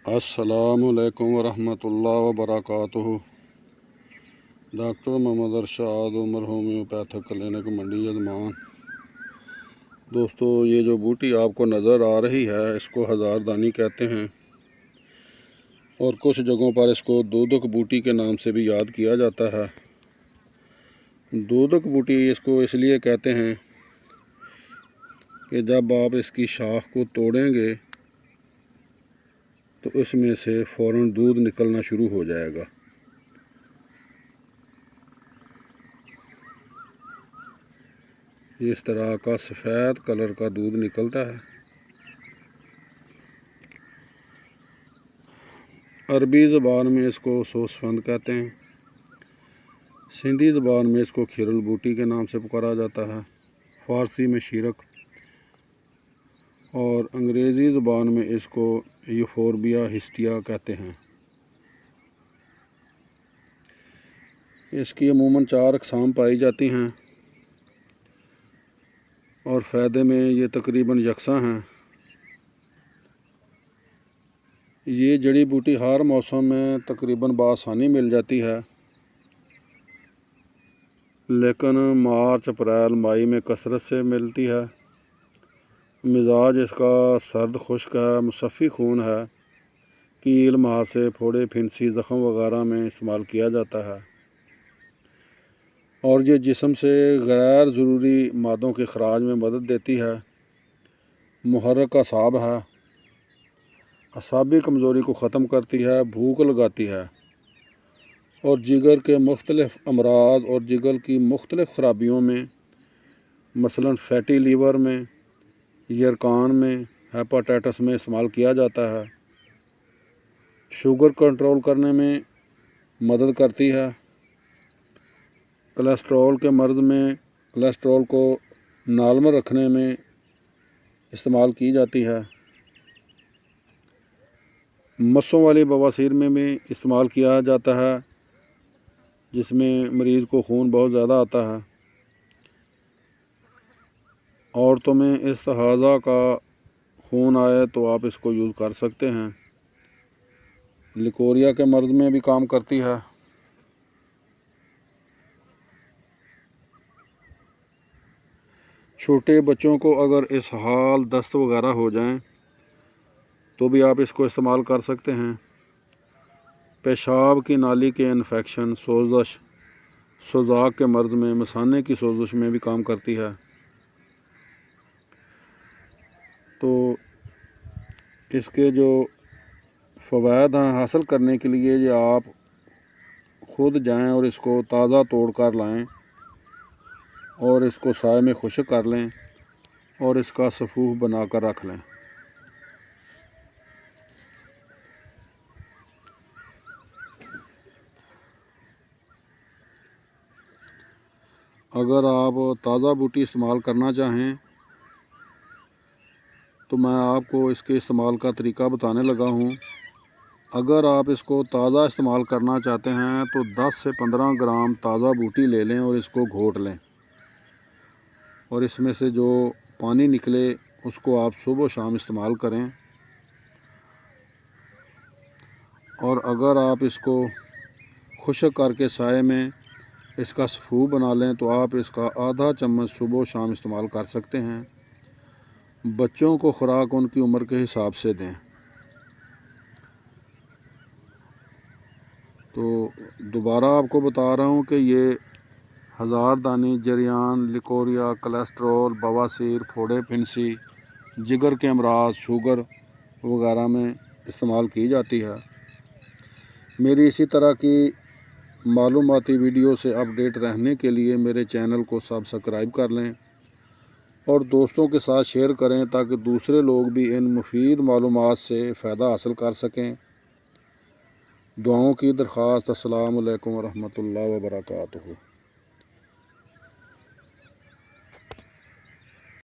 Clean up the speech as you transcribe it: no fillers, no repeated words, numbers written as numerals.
السلام علیکم ورحمۃ اللہ وبرکاتہ۔ ڈاکٹر محمد ارشاد عمر ہومیوپیتھک کلینک منڈی یزمان۔ دوستو، یہ جو بوٹی آپ کو نظر آ رہی ہے اس کو ہزار دانی کہتے ہیں، اور کچھ جگہوں پر اس کو دودک بوٹی کے نام سے بھی یاد کیا جاتا ہے۔ دودک بوٹی اس کو اس لیے کہتے ہیں کہ جب آپ اس کی شاخ کو توڑیں گے تو اس میں سے فوراً دودھ نکلنا شروع ہو جائے گا۔ اس طرح کا سفید کلر کا دودھ نکلتا ہے۔ عربی زبان میں اس کو سوسفند کہتے ہیں، سندھی زبان میں اس کو کھیرل بوٹی کے نام سے پکارا جاتا ہے، فارسی میں شیرک، اور انگریزی زبان میں اس کو یوفوربیا ہسٹیا کہتے ہیں۔ اس کی عموماً 4 اقسام پائی جاتی ہیں اور فائدے میں یہ تقریباً یکساں ہیں۔ یہ جڑی بوٹی ہر موسم میں تقریباً بآسانی مل جاتی ہے، لیکن مارچ اپریل مئی میں کثرت سے ملتی ہے۔ مزاج اس کا سرد خشک ہے، مصفی خون ہے، کیل، مہاسے، پھوڑے، پھنسی، زخم وغیرہ میں استعمال کیا جاتا ہے، اور یہ جسم سے غیر ضروری مادوں کے اخراج میں مدد دیتی ہے۔ محرک اعصاب ہے، اعصابی کمزوری کو ختم کرتی ہے، بھوک لگاتی ہے، اور جگر کے مختلف امراض اور جگر کی مختلف خرابیوں میں مثلاً فیٹی لیور میں، یرقان میں، ہیپاٹائٹس میں استعمال کیا جاتا ہے۔ شوگر کنٹرول کرنے میں مدد کرتی ہے۔ کولیسٹرول کے مرض میں کولیسٹرول کو نارمل رکھنے میں استعمال کی جاتی ہے۔ مسوں والی بواسیر میں بھی استعمال کیا جاتا ہے، جس میں مریض کو خون بہت زیادہ آتا ہے۔ عورتوں میں استحاضہ کا خون آئے تو آپ اس کو یوز کر سکتے ہیں۔ لیکوریا کے مرض میں بھی کام کرتی ہے۔ چھوٹے بچوں کو اگر اسہال، دست وغیرہ ہو جائیں تو بھی آپ اس کو استعمال کر سکتے ہیں۔ پیشاب کی نالی کے انفیکشن، سوزش، سوزاک کے مرض میں، مثانے کی سوزش میں بھی کام کرتی ہے۔ تو اس کے جو فوائد ہیں حاصل کرنے کے لیے یہ آپ خود جائیں اور اس کو تازہ توڑ کر لائیں اور اس کو سائے میں خشک کر لیں اور اس کا سفوف بنا کر رکھ لیں۔ اگر آپ تازہ بوٹی استعمال کرنا چاہیں تو میں آپ کو اس کے استعمال کا طریقہ بتانے لگا ہوں۔ اگر آپ اس کو تازہ استعمال کرنا چاہتے ہیں تو 10 سے 15 گرام تازہ بوٹی لے لیں اور اس کو گھوٹ لیں، اور اس میں سے جو پانی نکلے اس کو آپ صبح و شام استعمال کریں۔ اور اگر آپ اس کو خشک کر کے سائے میں اس کا سفوف بنا لیں تو آپ اس کا آدھا چمچ صبح و شام استعمال کر سکتے ہیں۔ بچوں کو خوراک ان کی عمر کے حساب سے دیں۔ تو دوبارہ آپ کو بتا رہا ہوں کہ یہ ہزار دانی، جریان، لیکوریا، کولیسٹرول، بواسیر، پھوڑے پھنسی، جگر کے امراض، شوگر وغیرہ میں استعمال کی جاتی ہے۔ میری اسی طرح کی معلوماتی ویڈیو سے اپڈیٹ رہنے کے لیے میرے چینل کو سبسکرائب کر لیں اور دوستوں کے ساتھ شیئر کریں تاکہ دوسرے لوگ بھی ان مفید معلومات سے فائدہ حاصل کر سکیں۔ دعاؤں کی درخواست۔ السلام علیکم ورحمۃ اللہ وبرکاتہ۔